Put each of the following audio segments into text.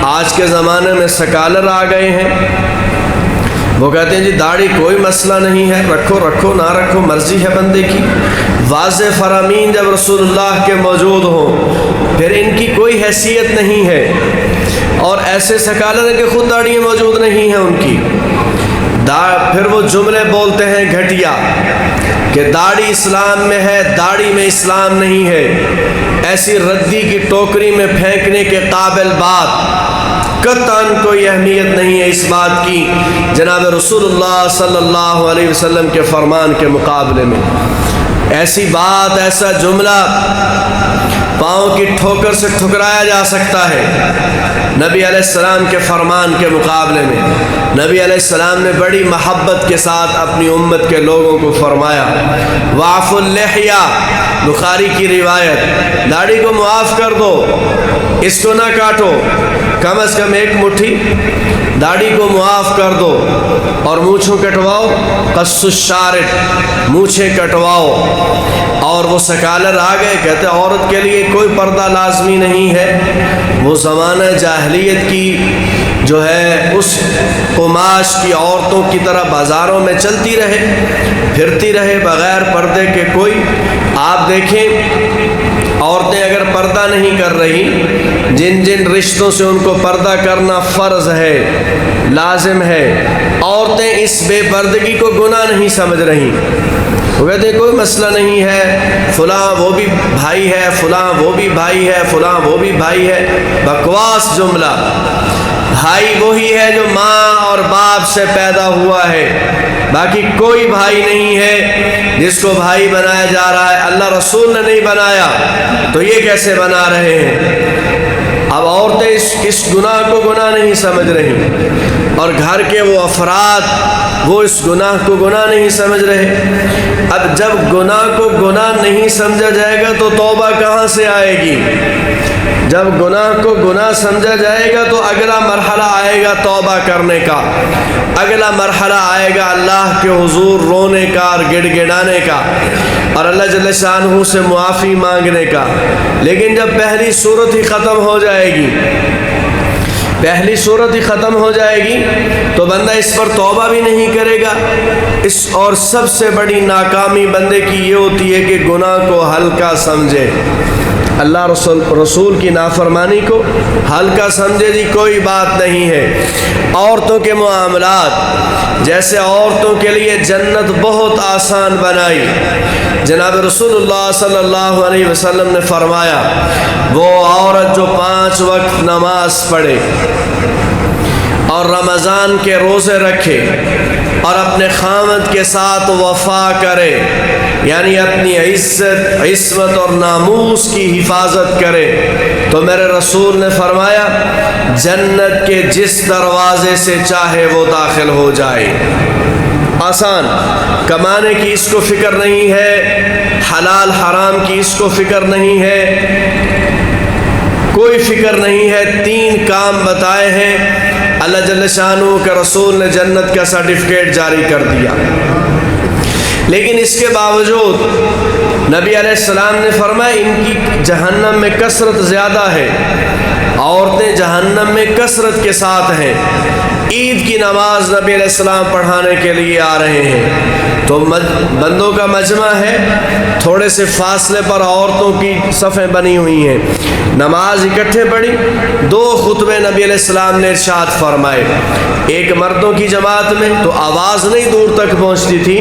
آج کے زمانے میں سکالر آ گئے ہیں، وہ کہتے ہیں جی داڑھی کوئی مسئلہ نہیں ہے، رکھو رکھو نہ رکھو مرضی ہے بندے کی۔ واضح فرامین جب رسول اللہ کے موجود ہوں پھر ان کی کوئی حیثیت نہیں ہے، اور ایسے سکالر ہیں کہ خود داڑھیاں موجود نہیں ہیں ان کی، پھر وہ جملے بولتے ہیں گھٹیا کہ داڑھی اسلام میں ہے، داڑھی میں اسلام نہیں ہے۔ ایسی ردی کی ٹوکری میں پھینکنے کے قابل بات قطعاً کوئی اہمیت نہیں ہے اس بات کی جناب رسول اللہ صلی اللہ علیہ وسلم کے فرمان کے مقابلے میں۔ ایسی بات، ایسا جملہ پاؤں کی ٹھوکر سے ٹھکرایا جا سکتا ہے نبی علیہ السلام کے فرمان کے مقابلے میں۔ نبی علیہ السلام نے بڑی محبت کے ساتھ اپنی امت کے لوگوں کو فرمایا وعف اللحیہ، بخاری کی روایت، داڑھی کو معاف کر دو، اس کو نہ کاٹو، کم از کم ایک مٹھی داڑھی کو معاف کر دو، اور مونچھوں کٹواؤ، قص الشارب، مونچھیں کٹواؤ۔ اور وہ سکالر آ گئے، کہتے عورت کے لیے کوئی پردہ لازمی نہیں ہے، وہ زمانہ جاہلیت کی جو ہے اس قماش کی عورتوں کی طرح بازاروں میں چلتی رہے، پھرتی رہے بغیر پردے کے۔ کوئی آپ دیکھیں عورتیں اگر پردہ نہیں کر رہی، جن جن رشتوں سے ان کو پردہ کرنا فرض ہے، لازم ہے، عورتیں اس بے پردگی کو گناہ نہیں سمجھ رہی۔ وہ کہتے ہیں کوئی مسئلہ نہیں ہے، فلاں وہ بھی بھائی ہے، فلاں وہ بھی بھائی ہے، فلاں وہ بھی بھائی ہے۔ بکواس جملہ۔ بھائی وہی ہے جو ماں اور باپ سے پیدا ہوا ہے، باقی کوئی بھائی نہیں ہے جس کو بھائی بنایا جا رہا ہے۔ اللہ رسول نے نہیں بنایا تو یہ کیسے بنا رہے ہیں؟ اب عورتیں اس گناہ کو گناہ نہیں سمجھ رہی، اور گھر کے وہ افراد وہ اس گناہ کو گناہ نہیں سمجھ رہے۔ اب جب گناہ کو گناہ نہیں سمجھا جائے گا تو توبہ کہاں سے آئے گی؟ جب گناہ کو گناہ سمجھا جائے گا تو اگلا مرحلہ آئے گا توبہ کرنے کا، اگلا مرحلہ آئے گا اللہ کے حضور رونے کا اور گڑ گڑانے کا، اور اللہ جل شانہ سے معافی مانگنے کا۔ لیکن جب پہلی صورت ہی ختم ہو جائے گی، پہلی صورت ہی ختم ہو جائے گی تو بندہ اس پر توبہ بھی نہیں کرے گا۔ اور سب سے بڑی ناکامی بندے کی یہ ہوتی ہے کہ گناہ کو ہلکا سمجھے، اللہ رسول کی نافرمانی کو ہلکا سمجھے، جی کوئی بات نہیں ہے۔ عورتوں کے معاملات، جیسے عورتوں کے لیے جنت بہت آسان بنائی، جناب رسول اللہ صلی اللہ علیہ وسلم نے فرمایا وہ عورت جو 5 وقت نماز پڑھے اور رمضان کے روزے رکھے اور اپنے خامد کے ساتھ وفا کرے، یعنی اپنی عصمت اور ناموس کی حفاظت کرے، تو میرے رسول نے فرمایا جنت کے جس دروازے سے چاہے وہ داخل ہو جائے۔ آسان، کمانے کی اس کو فکر نہیں ہے، حلال حرام کی اس کو فکر نہیں ہے، کوئی فکر نہیں ہے۔ 3 کام بتائے ہیں، اللہ جل شانہ کے رسول نے جنت کا سرٹیفکیٹ جاری کر دیا، لیکن اس کے باوجود نبی علیہ السلام نے فرمایا ان کی جہنم میں کثرت زیادہ ہے، عورتیں جہنم میں کثرت کے ساتھ ہیں۔ عید کی نماز نبی علیہ السلام پڑھانے کے لیے آ رہے ہیں تو بندوں کا مجمع ہے، تھوڑے سے فاصلے پر عورتوں کی صفیں بنی ہوئی ہیں، نماز اکٹھے پڑھی، 2 خطبے نبی علیہ السلام نے ارشاد فرمائے۔ ایک مردوں کی جماعت میں تو آواز نہیں دور تک پہنچتی تھی،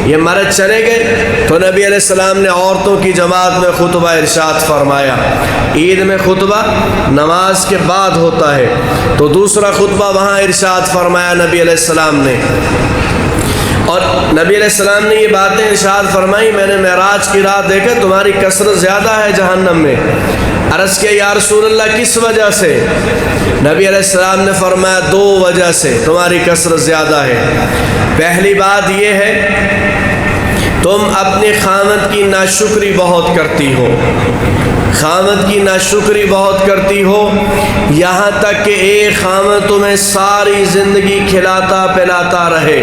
یہ مرد چلے گئے تو نبی علیہ السلام نے عورتوں کی جماعت میں خطبہ ارشاد فرمایا۔ عید میں خطبہ نماز کے بعد ہوتا ہے تو دوسرا خطبہ وہاں ارشاد فرمایا نبی علیہ السلام نے، اور نبی علیہ السلام نے یہ باتیں ارشاد فرمائی، میں نے معراج کی رات دیکھا تمہاری کثرت زیادہ ہے جہنم میں۔ عرض کیا یا رسول اللہ کس وجہ سے؟ نبی علیہ السلام نے فرمایا 2 وجہ سے تمہاری کثرت زیادہ ہے۔ پہلی بات یہ ہے تم اپنی خامد کی ناشکری بہت کرتی ہو، خامد کی ناشکری بہت کرتی ہو، یہاں تک کہ ایک خامد تمہیں ساری زندگی کھلاتا پلاتا رہے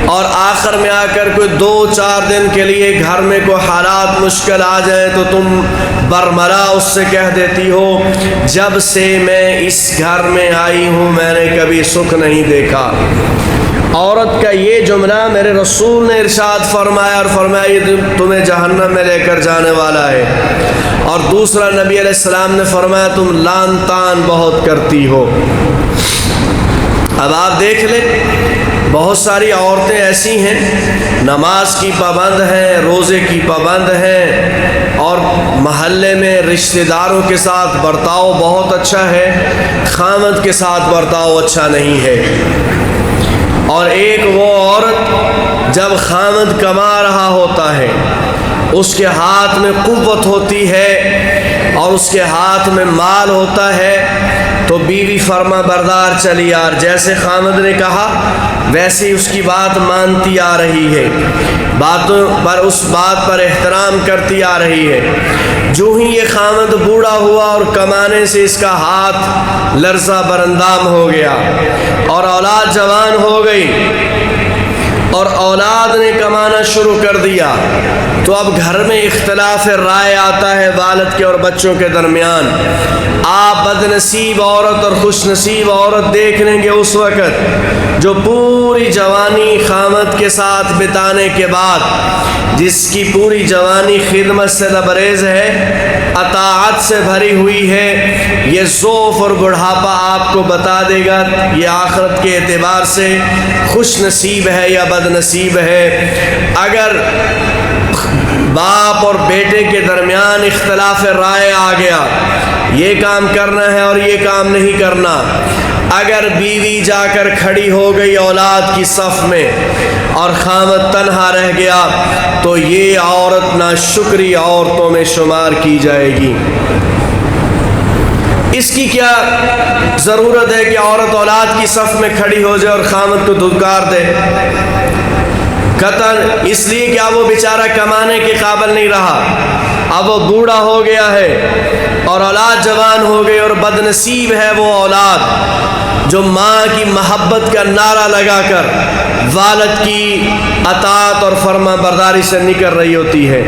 اور آخر میں آ کر کوئی 2-4 دن کے لیے گھر میں کوئی حالات مشکل آ جائیں تو تم برملا اس سے کہہ دیتی ہو جب سے میں اس گھر میں آئی ہوں میں نے کبھی سکھ نہیں دیکھا۔ عورت کا یہ جملہ میرے رسول نے ارشاد فرمایا اور فرمایا یہ تمہیں جہنم میں لے کر جانے والا ہے۔ اور دوسرا نبی علیہ السلام نے فرمایا تم لان تان بہت کرتی ہو۔ اب آپ دیکھ لیں بہت ساری عورتیں ایسی ہیں نماز کی پابند ہیں، روزے کی پابند ہیں اور محلے میں رشتہ داروں کے ساتھ برتاؤ بہت اچھا ہے، خامد کے ساتھ برتاؤ اچھا نہیں ہے۔ اور ایک وہ عورت جب خامد کما رہا ہوتا ہے، اس کے ہاتھ میں قوت ہوتی ہے اور اس کے ہاتھ میں مال ہوتا ہے تو بیوی فرما بردار چلی یار، جیسے خامد نے کہا ویسے اس کی بات مانتی آ رہی ہے، باتوں پر اس بات پر احترام کرتی آ رہی ہے۔ جو ہی یہ خامد بوڑھا ہوا اور کمانے سے اس کا ہاتھ لرزہ براندام ہو گیا اور اولاد جوان ہو گئی اور اولاد نے کمانا شروع کر دیا تو اب گھر میں اختلاف رائے آتا ہے والد کے اور بچوں کے درمیان۔ آپ بد نصیب عورت اور خوش نصیب عورت دیکھ لیں گے اس وقت جو پوری جوانی خامد کے ساتھ بتانے کے بعد جس کی پوری جوانی خدمت سے لبریز ہے، اطاعت سے بھری ہوئی ہے، یہ ضعف اور بڑھاپا آپ کو بتا دے گا یہ آخرت کے اعتبار سے خوش نصیب ہے یا بد نصیب ہے۔ اگر باپ اور بیٹے کے درمیان اختلاف رائے آ گیا، یہ کام کرنا ہے اور یہ کام نہیں کرنا، اگر بیوی جا کر کھڑی ہو گئی اولاد کی صف میں اور خامد تنہا رہ گیا تو یہ عورت ناشکری عورتوں میں شمار کی جائے گی۔ اس کی کیا ضرورت ہے کہ عورت اولاد کی صف میں کھڑی ہو جائے اور خامد کو دھتکار دے؟ قطعاً اس لیے کہ اب وہ بیچارہ کمانے کے قابل نہیں رہا، اب وہ بوڑھا ہو گیا ہے اور اولاد جوان ہو گئی اور بد نصیب ہے وہ اولاد جو ماں کی محبت کا نعرہ لگا کر والد کی اطاعت اور فرما برداری سے نکل رہی ہوتی ہے۔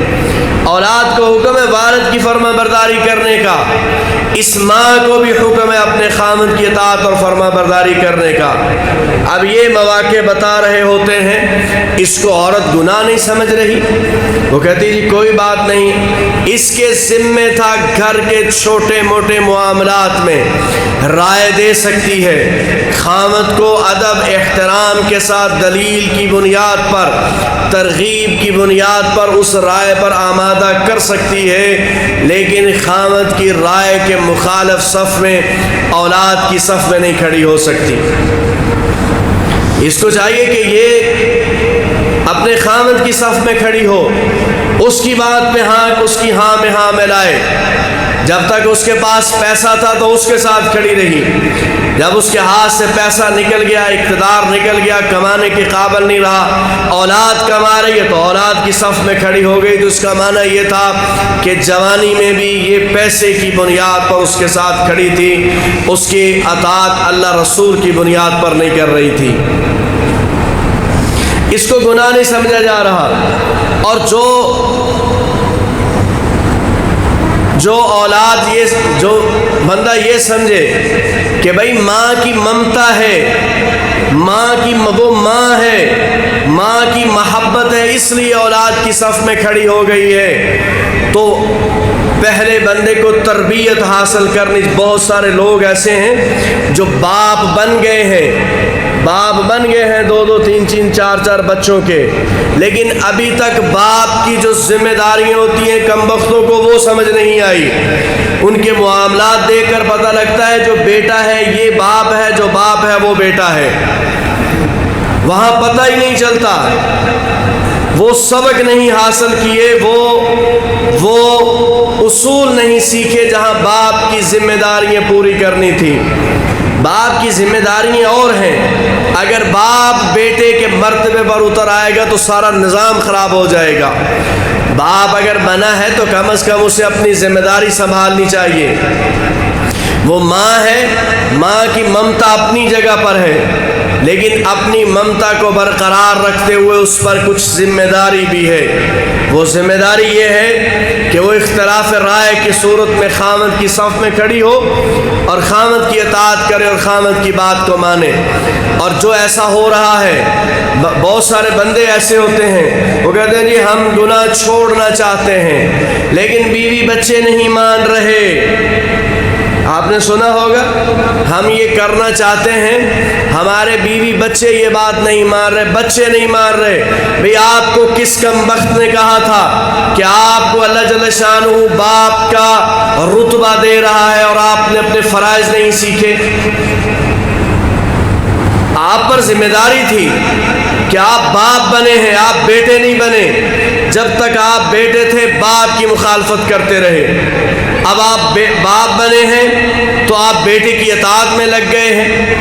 اولاد کو حکم ہے والد کی فرما برداری کرنے کا، اس ماں کو بھی حکم ہے اپنے خامد کی اطاعت اور فرما برداری کرنے کا۔ اب یہ مواقع بتا رہے ہوتے ہیں، اس کو عورت گناہ نہیں سمجھ رہی، وہ کہتی جی کوئی بات نہیں، اس کے ذمے تھا گھر کے چھوٹے موٹے معاملات میں رائے دے سکتی ہے، خامد کو ادب احترام کے ساتھ دلیل کی بنیاد پر ترغیب کی بنیاد پر اس رائے پر آمادہ کر سکتی ہے، لیکن خامد کی رائے کے مخالف صف میں اولاد کی صف میں نہیں کھڑی ہو سکتی۔ اس کو چاہیے کہ یہ اپنے خامد کی صف میں کھڑی ہو، اس کی بات پہ ہاں، اس کی ہاں میں ہاں ملائے۔ جب تک اس کے پاس پیسہ تھا تو اس کے ساتھ کھڑی رہی، جب اس کے ہاتھ سے پیسہ نکل گیا، اقتدار نکل گیا، کمانے کے قابل نہیں رہا، اولاد کما رہی ہے تو اولاد کی صف میں کھڑی ہو گئی، تو اس کا معنی یہ تھا کہ جوانی میں بھی یہ پیسے کی بنیاد پر اس کے ساتھ کھڑی تھی، اس کی اطاعت اللہ رسول کی بنیاد پر نہیں کر رہی تھی۔ اس کو گناہ نہیں سمجھا جا رہا۔ اور جو اولاد جو بندہ یہ سمجھے کہ بھائی ماں کی ممتا ہے، ماں کی وہ ماں ہے، ماں کی محبت ہے اس لیے اولاد کی صف میں کھڑی ہو گئی ہے، تو پہلے بندے کو تربیت حاصل کرنی۔ بہت سارے لوگ ایسے ہیں جو باپ بن گئے ہیں، باپ بن گئے ہیں 2-2 3-3 4-4 بچوں کے، لیکن ابھی تک باپ کی جو ذمہ داریاں ہوتی ہیں کم بختوں کو وہ سمجھ نہیں آئی۔ ان کے معاملات دیکھ کر پتہ لگتا ہے جو بیٹا ہے یہ باپ ہے، جو باپ ہے وہ بیٹا ہے، وہاں پتہ ہی نہیں چلتا۔ وہ سبق نہیں حاصل کیے، وہ اصول نہیں سیکھے جہاں باپ کی ذمہ داریاں پوری کرنی تھی۔ باپ کی ذمہ داریاں اور ہیں، اگر باپ بیٹے کے مرتبے پر اتر آئے گا تو سارا نظام خراب ہو جائے گا۔ باپ اگر بنا ہے تو کم از کم اسے اپنی ذمہ داری سنبھالنی چاہیے۔ وہ ماں ہے، ماں کی ممتا اپنی جگہ پر ہے، لیکن اپنی ممتا کو برقرار رکھتے ہوئے اس پر کچھ ذمہ داری بھی ہے۔ وہ ذمہ داری یہ ہے کہ وہ اختلاف رائے کی صورت میں خامد کی صف میں کھڑی ہو اور خامد کی اطاعت کرے اور خامد کی بات کو مانے۔ اور جو ایسا ہو رہا ہے، بہت سارے بندے ایسے ہوتے ہیں، وہ کہتے ہیں جی ہم گناہ چھوڑنا چاہتے ہیں لیکن بیوی بچے نہیں مان رہے۔ آپ نے سنا ہوگا، ہم یہ کرنا چاہتے ہیں، ہمارے بیوی بچے یہ بات نہیں مان رہے، بچے نہیں مان رہے۔ بھئی آپ کو کس کم بخت نے کہا تھا کہ آپ کو اللہ جل شانہ باپ کا رتبہ دے رہا ہے اور آپ نے اپنے فرائض نہیں سیکھے؟ آپ پر ذمہ داری تھی کہ آپ باپ بنے ہیں، آپ بیٹے نہیں بنے۔ جب تک آپ بیٹے تھے باپ کی مخالفت کرتے رہے، اب آپ باپ بنے ہیں تو آپ بیٹے کی اطاعت میں لگ گئے ہیں۔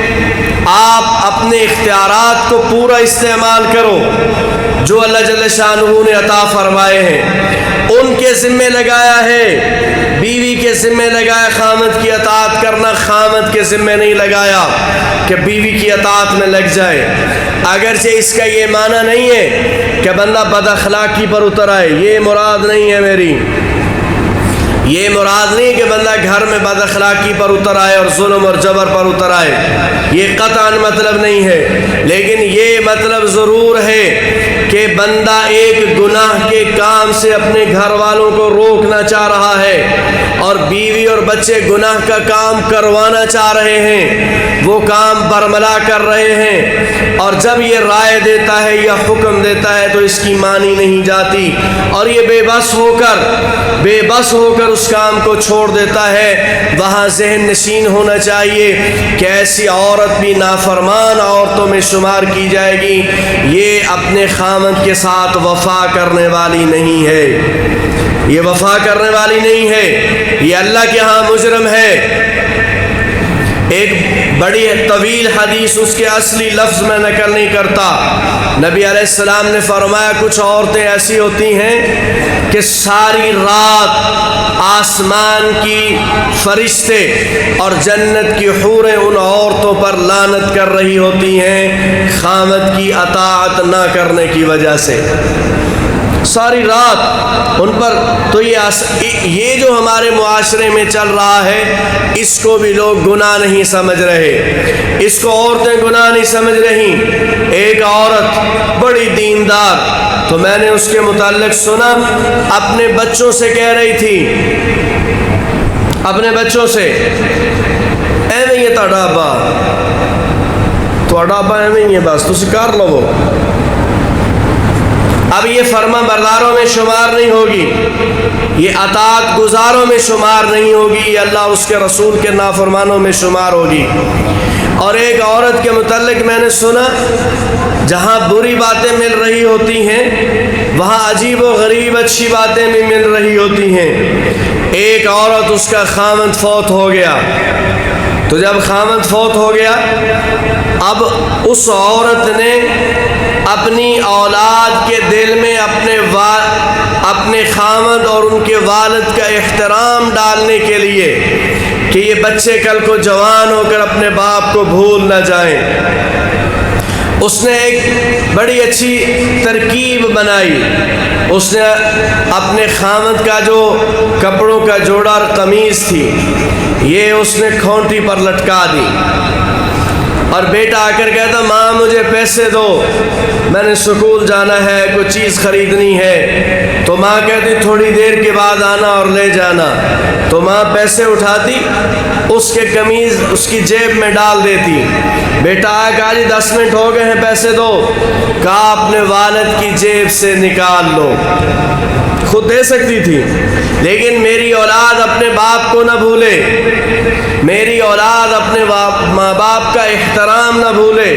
آپ اپنے اختیارات کو پورا استعمال کرو جو اللہ جل شانہ نے عطا فرمائے ہیں، ان کے ذمہ لگایا ہے، بیوی کے ذمہ لگایا خامد کی اطاعت کرنا، خامد کے ذمہ نہیں لگایا کہ بیوی کی اطاعت میں لگ جائے۔ اگرچہ اس کا یہ معنی نہیں ہے کہ بندہ بد اخلاقی پر اتر آئے، یہ مراد نہیں ہے میری، یہ مراد نہیں کہ بندہ گھر میں بد اخلاقی پر اتر آئے اور ظلم اور جبر پر اتر آئے، یہ قطعاً مطلب نہیں ہے، لیکن یہ مطلب ضرور ہے کہ بندہ ایک گناہ کے کام سے اپنے گھر والوں کو روکنا چاہ رہا ہے اور بیوی اور بچے گناہ کا کام کروانا چاہ رہے ہیں، وہ کام برملا کر رہے ہیں، اور جب یہ رائے دیتا ہے یا حکم دیتا ہے تو اس کی مانی نہیں جاتی اور یہ بے بس ہو کر اس کام کو چھوڑ دیتا ہے۔ وہاں ذہن نشین ہونا چاہیے کہ ایسی عورت بھی نافرمان عورتوں میں شمار کی جائے گی، یہ اپنے خامد کے ساتھ وفا کرنے والی نہیں ہے، یہ وفا کرنے والی نہیں ہے، یہ اللہ کے ہاں مجرم ہے۔ ایک بڑی طویل حدیث، اس کے اصلی لفظ میں نقل نہیں کرتا، نبی علیہ السلام نے فرمایا کچھ عورتیں ایسی ہوتی ہیں کہ ساری رات آسمان کی فرشتے اور جنت کی حوریں ان عورتوں پر لعنت کر رہی ہوتی ہیں خامد کی اطاعت نہ کرنے کی وجہ سے، ساری رات ان پر۔ تو یہ جو ہمارے معاشرے میں چل رہا ہے، اس کو بھی لوگ گناہ نہیں سمجھ رہے، اس کو عورتیں گناہ نہیں سمجھ رہی۔ ایک عورت بڑی دیندار، تو میں نے اس کے متعلق سنا، اپنے بچوں سے کہہ رہی تھی، اپنے بچوں سے، ایویں یہ تہاڈا ابا ایویں ہی ہے، بس تسی کر لو۔ اب یہ فرما برداروں میں شمار نہیں ہوگی، یہ اطاعت گزاروں میں شمار نہیں ہوگی، یہ اللہ اس کے رسول کے نافرمانوں میں شمار ہوگی۔ اور ایک عورت کے متعلق میں نے سنا، جہاں بری باتیں مل رہی ہوتی ہیں وہاں عجیب و غریب اچھی باتیں بھی مل رہی ہوتی ہیں۔ ایک عورت، اس کا خامد فوت ہو گیا، تو جب خامد فوت ہو گیا، اب اس عورت نے اپنی اولاد کے دل میں اپنے خامد اور ان کے والد کا احترام ڈالنے کے لیے کہ یہ بچے کل کو جوان ہو کر اپنے باپ کو بھول نہ جائیں، اس نے ایک بڑی اچھی ترکیب بنائی۔ اس نے اپنے خامد کا جو کپڑوں کا جوڑا اور قمیض تھی، یہ اس نے کھونٹی پر لٹکا دی، اور بیٹا آ کر کہتا ماں مجھے پیسے دو، میں نے سکول جانا ہے، کوئی چیز خریدنی ہے، تو ماں کہتی تھوڑی دیر کے بعد آنا اور لے جانا، تو ماں پیسے اٹھاتی، اس کے قمیض اس کی جیب میں ڈال دیتی۔ بیٹا آ کہا جی 10 منٹ ہو گئے ہیں، پیسے دو، کہا اپنے والد کی جیب سے نکال لو، خود دے سکتی تھی، لیکن میری اولاد اپنے باپ کو نہ بھولے، میری اولاد اپنے ماں باپ کا احترام نہ بھولے،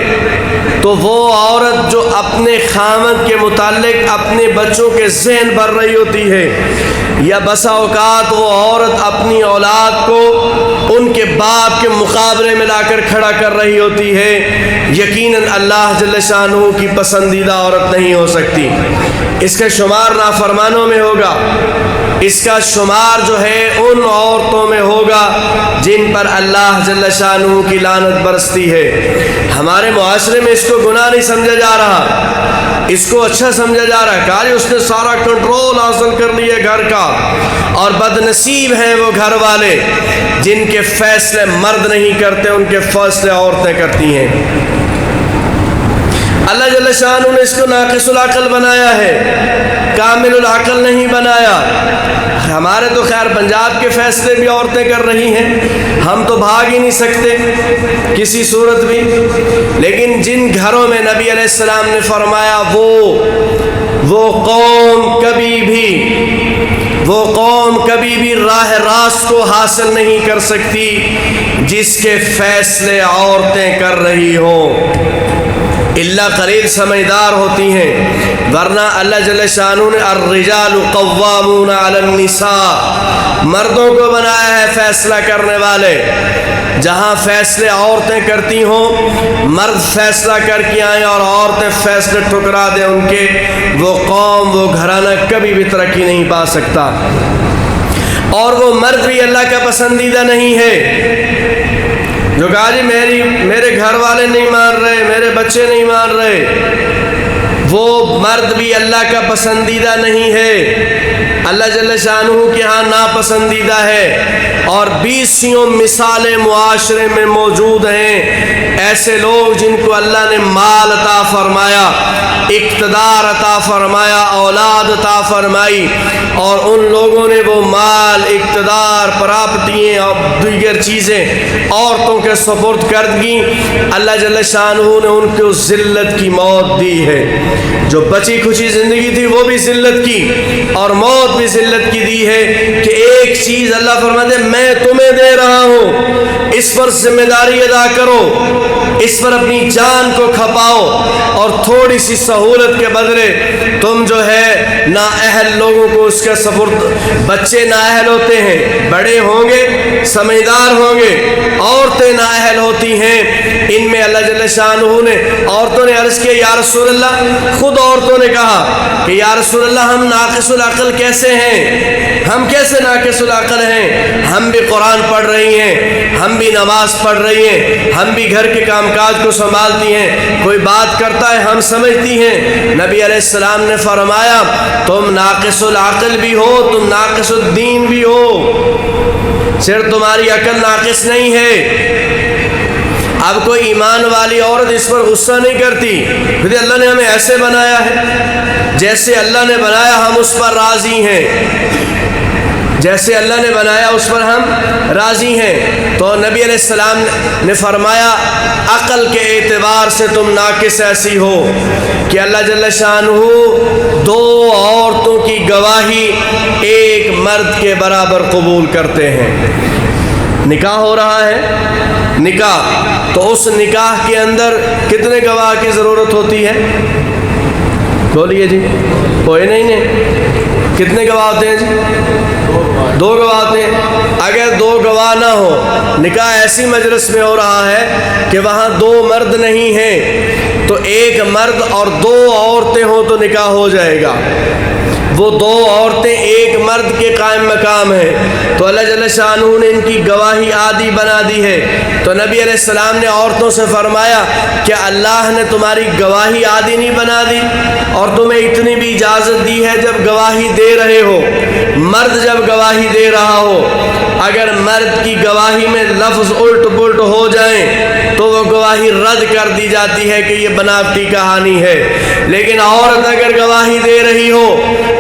تو وہ عورت جو اپنے خامد کے متعلق اپنے بچوں کے ذہن بھر رہی ہوتی ہے، یا بسا اوقات وہ عورت اپنی اولاد کو ان کے باپ کے مقابلے میں لا کر کھڑا کر رہی ہوتی ہے، یقیناً اللہ جل شانہ کی پسندیدہ عورت نہیں ہو سکتی۔ اس کا شمار نافرمانوں میں ہوگا، اس کا شمار جو ہے ان عورتوں میں ہوگا جن پر اللہ جل شانہ کی لعنت برستی ہے۔ ہمارے معاشرے میں اس کو گناہ نہیں سمجھا جا رہا، اس کو اچھا سمجھا جا رہا ہے کہ آج اس نے سارا کنٹرول حاصل کر لیا گھر کا، اور بد نصیب ہیں وہ گھر والے جن کے فیصلے مرد نہیں کرتے، ان کے فیصلے عورتیں کرتی ہیں۔ اللہ جل شانہ نے اس کو ناقص العقل بنایا ہے، کامل العقل نہیں بنایا۔ ہمارے تو خیر پنجاب کے فیصلے بھی عورتیں کر رہی ہیں، ہم تو بھاگ ہی نہیں سکتے کسی صورت بھی، لیکن جن گھروں میں نبی علیہ السلام نے فرمایا وہ قوم کبھی بھی راہ راست کو حاصل نہیں کر سکتی جس کے فیصلے عورتیں کر رہی ہوں، اللہ قلیل سمجھدار ہوتی ہیں، ورنہ اللہ جل شانہ نے الرجال قوامون علی النساء، مردوں کو بنایا ہے فیصلہ کرنے والے۔ جہاں فیصلے عورتیں کرتی ہوں، مرد فیصلہ کر کے آئیں اور عورتیں فیصلے ٹھکرا دیں ان کے، وہ قوم وہ گھرانہ کبھی بھی ترقی نہیں پا سکتا، اور وہ مرد بھی اللہ کا پسندیدہ نہیں ہے۔ جو کہا جی میرے گھر والے نہیں مان رہے، میرے بچے نہیں مان رہے، وہ مرد بھی اللہ کا پسندیدہ نہیں ہے، اللہ جل شانہ کے ہاں ناپسندیدہ ہے۔ اور 20 مثالیں معاشرے میں موجود ہیں، ایسے لوگ جن کو اللہ نے مال عطا فرمایا، اقتدار عطا فرمایا، اولاد عطا فرمائی، اور ان لوگوں نے وہ مال، اقتدار، پراپرٹیاں اور دیگر چیزیں عورتوں کے سپرد کر دی، اللہ جل شانہ نے ان کو ذلت کی موت دی ہے۔ جو بچی کھچی زندگی تھی وہ بھی ذلت کی، اور موت بھی ذلت کی دی ہے، کہ ایک چیز اللہ فرماتے ہیں میں تمہیں دے رہا ہوں، اس پر ذمہ داری ادا کرو، اس پر اپنی جان کو کھپاؤ، اور تھوڑی سی سہولت کے بدلے تم جو ہے نااہل لوگوں کو اس کا سپرد، بچے نااہل ہوتے ہیں، بڑے ہوں گے سمجھدار ہوں گے، عورتیں نااہل ہوتی ہیں، ان میں اللہ جل شانہ نے عورتوں نے عرض کیا یا رسول اللہ، خود عورتوں نے کہا کہ یا رسول اللہ ہم ناقص العقل کیسے ہیں، ہم کیسے ناقص العقل ہیں، ہم بھی قرآن پڑھ رہی ہیں، ہم بھی نماز پڑھ رہی ہیں، ہم بھی گھر کے کام کاج کو سنبھالتی ہیں، کوئی بات کرتا ہے ہم سمجھتی ہیں۔ نبی علیہ السلام نے فرمایا تم ناقص العقل بھی ہو، تم ناقص الدین بھی ہو، صرف تمہاری عقل ناقص نہیں ہے۔ اب کوئی ایمان والی عورت اس پر غصہ نہیں کرتی، کیونکہ اللہ نے ہمیں ایسے بنایا ہے، جیسے اللہ نے بنایا ہم اس پر راضی ہیں، جیسے اللہ نے بنایا اس پر ہم راضی ہیں۔ تو نبی علیہ السلام نے فرمایا عقل کے اعتبار سے تم ناقص ایسی ہو کہ اللہ جل شانہ 2 عورتوں کی گواہی ایک مرد کے برابر قبول کرتے ہیں۔ نکاح ہو رہا ہے، نکاح، تو اس نکاح کے اندر کتنے گواہ کی ضرورت ہوتی ہے؟ بولیے جی، کوئی نہیں، کتنے گواہ ہوتے ہیں جی؟ 2 گواہ ہوتے ہیں۔ اگر 2 گواہ نہ ہو، نکاح ایسی مجلس میں ہو رہا ہے کہ وہاں 2 مرد نہیں ہیں، تو 1 مرد اور 2 عورتیں ہوں تو نکاح ہو جائے گا۔ وہ 2 عورتیں 1 مرد کے قائم مقام ہیں، تو اللہ جل شانہ نے ان کی گواہی عادی بنا دی ہے۔ تو نبی علیہ السلام نے عورتوں سے فرمایا کہ اللہ نے تمہاری گواہی عادی نہیں بنا دی، اور تمہیں اتنی بھی اجازت دی ہے جب گواہی دے رہے ہو، مرد جب گواہی دے رہا ہو، اگر مرد کی گواہی میں لفظ الٹ پلٹ ہو جائیں تو وہ گواہی رد کر دی جاتی ہے کہ یہ بناوٹی کہانی ہے، لیکن عورت اگر گواہی دے رہی ہو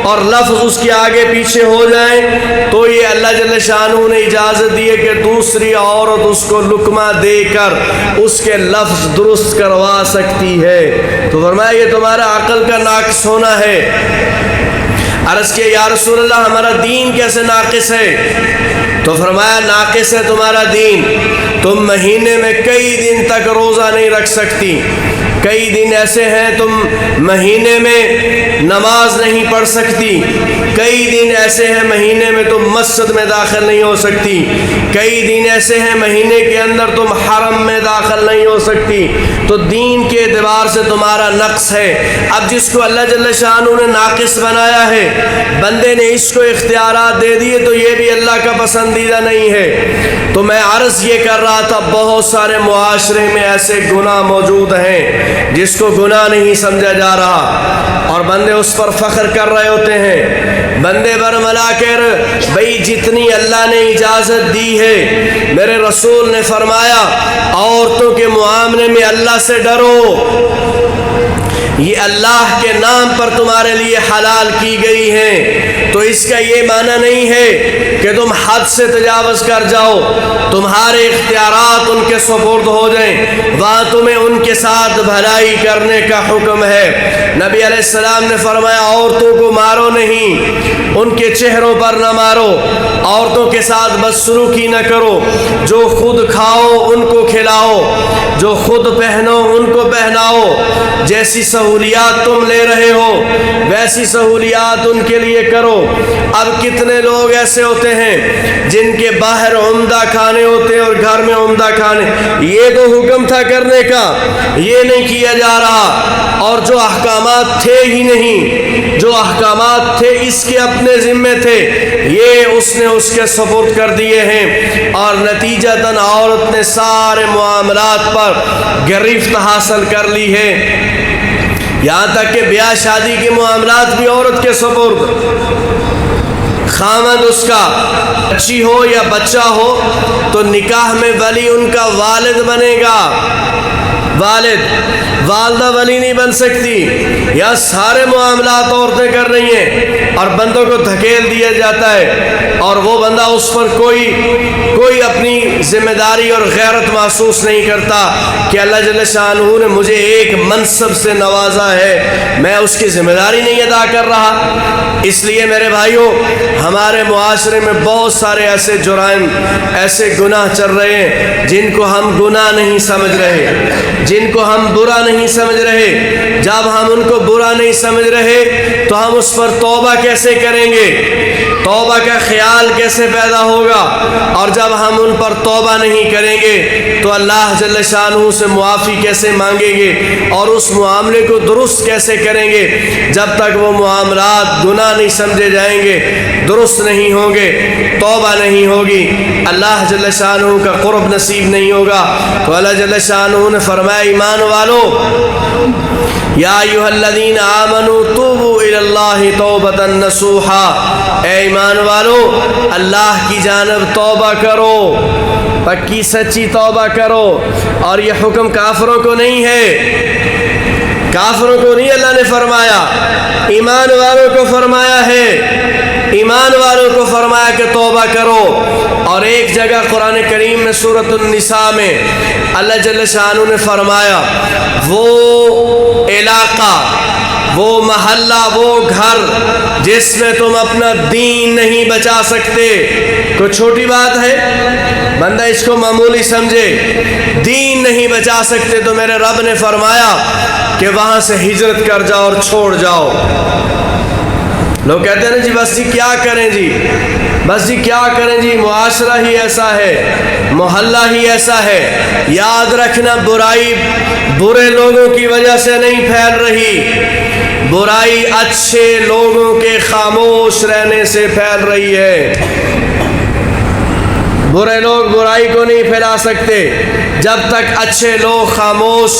اور لفظ اس کے آگے پیچھے ہو جائیں تو یہ اللہ جل شانہ نے اجازت دی ہے کہ دوسری عورت اس کو لقمہ دے کر اس کے لفظ درست کروا سکتی ہے۔ تو فرمایا یہ تمہارا عقل کا ناقص ہونا ہے۔ عرض کیا یا رسول اللہ ہمارا دین کیسے ناقص ہے؟ تو فرمایا ناقص ہے تمہارا دین، تم مہینے میں کئی دن تک روزہ نہیں رکھ سکتی، کئی دن ایسے ہیں تم مہینے میں نماز نہیں پڑھ سکتی، کئی دن ایسے ہیں مہینے میں تم مسجد میں داخل نہیں ہو سکتی، کئی دن ایسے ہیں مہینے کے اندر تم حرم میں داخل نہیں ہو سکتی، تو دین کے اعتبار سے تمہارا نقص ہے۔ اب جس کو اللہ جل شانہ نے ناقص بنایا ہے، بندے نے اس کو اختیارات دے دیے، تو یہ بھی اللہ کا پسندیدہ نہیں ہے۔ تو میں عرض یہ کر رہا تھا بہت سارے معاشرے میں ایسے گناہ موجود ہیں جس کو گناہ نہیں سمجھا جا رہا، اور بندے اس پر فخر کر رہے ہوتے ہیں، بندے برملا کر بھئی جتنی اللہ نے اجازت دی ہے، میرے رسول نے فرمایا عورتوں کے معاملے میں اللہ سے ڈرو، یہ اللہ کے نام پر تمہارے لیے حلال کی گئی ہیں، تو اس کا یہ معنی نہیں ہے کہ تم حد سے تجاوز کر جاؤ، تمہارے اختیارات ان کے سپرد ہو جائیں، وہاں تمہیں ان کے ساتھ بھلائی کرنے کا حکم ہے۔ نبی علیہ السلام نے فرمایا عورتوں کو مارو نہیں، ان کے چہروں پر نہ مارو، عورتوں کے ساتھ بدسلوکی نہ کرو، جو خود کھاؤ ان کو کھلاؤ، جو خود پہنو ان کو پہناؤ، جیسی سہولیات تم لے رہے ہو ویسی سہولیات ان کے لیے کرو۔ اب کتنے لوگ ایسے ہوتے ہیں جن کے باہر عمدہ کھانے ہوتے ہیں اور گھر میں عمدہ کھانے، یہ تو حکم تھا کرنے کا، یہ نہیں کیا جا رہا، اور جو احکامات تھے ہی نہیں، جو احکامات تھے اس کے اپنے ذمے تھے، یہ اس نے اس کے سپرد کر دیے ہیں، اور نتیجتاً عورت نے سارے معاملات پر گرفت حاصل کر لی ہے، یہاں تک کہ بیاہ شادی کے معاملات بھی عورت کے سپرد، خامد اس کا بچی ہو یا بچہ ہو تو نکاح میں ولی ان کا والد بنے گا، والدہ ولی نہیں بن سکتی، یا سارے معاملات عورتیں کر رہی ہیں اور بندوں کو دھکیل دیا جاتا ہے، اور وہ بندہ اس پر کوئی اپنی ذمہ داری اور غیرت محسوس نہیں کرتا کہ اللہ جل شانہ نے مجھے ایک منصب سے نوازا ہے، میں اس کی ذمہ داری نہیں ادا کر رہا۔ اس لیے میرے بھائیوں، ہمارے معاشرے میں بہت سارے ایسے جرائم، ایسے گناہ چل رہے ہیں جن کو ہم گناہ نہیں سمجھ رہے، جن کو ہم برا نہیں سمجھ رہے۔ جب ہم ان کو برا نہیں سمجھ رہے تو ہم اس پر توبہ کیسے کریں گے، توبہ کا خیال کیسے پیدا ہوگا، اور جب ہم ان پر توبہ نہیں کریں گے تو اللہ جل شانہ سے معافی کیسے مانگیں گے، اور اس معاملے کو درست کیسے کریں گے جب تک وہ معاملات گناہ نہیں سمجھے جائیں گے، درست نہیں ہوں گے، توبہ نہیں ہوگی، اللہ جل شانہ کا قرب نصیب نہیں ہوگا۔ تو اللہ جل شانہ نے فرمایا ایمان والو یا ایھا الذین آمنوا توبوا الی اللہ توبۃ نصوحا، اے ایمان والو اللہ کی جانب توبہ کرو، پکی سچی توبہ کرو، اور یہ حکم کافروں کو نہیں ہے، کافروں کو نہیں اللہ نے فرمایا، ایمان والوں کو فرمایا ہے، ایمان والوں کو فرمایا کہ توبہ کرو۔ اور ایک جگہ قرآن کریم میں سورۃ النساء میں اللہ جل شانہ نے فرمایا وہ علاقہ، وہ محلہ، وہ گھر جس میں تم اپنا دین نہیں بچا سکتے، کوئی چھوٹی بات ہے؟ بندہ اس کو معمولی سمجھے، دین نہیں بچا سکتے تو میرے رب نے فرمایا کہ وہاں سے ہجرت کر جاؤ اور چھوڑ جاؤ۔ لوگ کہتے ہیں نا جی بس جی کیا کریں جی، بس جی کیا کریں جی، معاشرہ ہی ایسا ہے، محلہ ہی ایسا ہے۔ یاد رکھنا برائی برے لوگوں کی وجہ سے نہیں پھیل رہی، برائی اچھے لوگوں کے خاموش رہنے سے پھیل رہی ہے۔ برے لوگ برائی کو نہیں پھیلا سکتے جب تک اچھے لوگ خاموش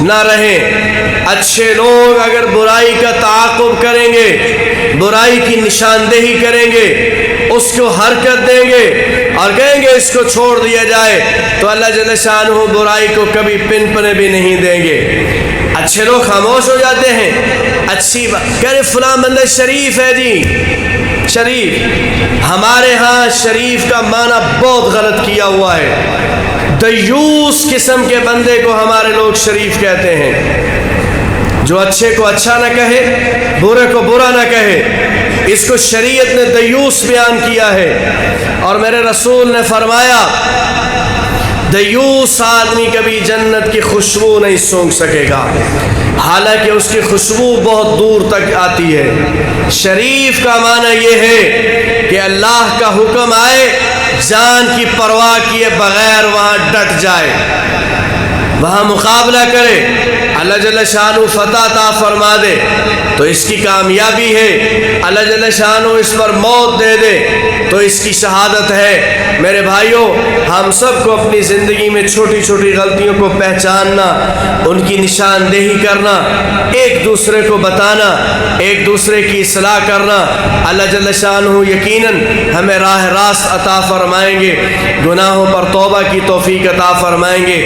نہ رہیں۔ اچھے لوگ اگر برائی کا تعاقب کریں گے، برائی کی نشاندہی کریں گے، اس کو حرکت دیں گے اور کہیں گے اس کو چھوڑ دیا جائے، تو اللہ جل شانہ برائی کو کبھی پنپنے بھی نہیں دیں گے۔ اچھے لوگ خاموش ہو جاتے ہیں، اچھی بات کہہ رہے فلاں بندہ شریف ہے جی، شریف، ہمارے ہاں شریف کا معنی بہت غلط کیا ہوا ہے، دیوس قسم کے بندے کو ہمارے لوگ شریف کہتے ہیں، جو اچھے کو اچھا نہ کہے، برے کو برا نہ کہے، اس کو شریعت نے دیوس بیان کیا ہے، اور میرے رسول نے فرمایا دیوس آدمی کبھی جنت کی خوشبو نہیں سونگھ سکے گا، حالانکہ اس کی خوشبو بہت دور تک آتی ہے۔ شریف کا معنی یہ ہے کہ اللہ کا حکم آئے، جان کی پرواہ کیے بغیر وہاں ڈٹ جائے، وہاں مقابلہ کرے، اللہ جل شانہ فتح عطا فرما دے تو اس کی کامیابی ہے، اللہ جل شانہ اس پر موت دے دے تو اس کی شہادت ہے۔ میرے بھائیوں، ہم سب کو اپنی زندگی میں چھوٹی چھوٹی غلطیوں کو پہچاننا، ان کی نشاندہی کرنا، ایک دوسرے کو بتانا، ایک دوسرے کی اصلاح کرنا، اللہ جل شانہ یقیناً ہمیں راہ راست عطا فرمائیں گے، گناہوں پر توبہ کی توفیق عطا فرمائیں گے۔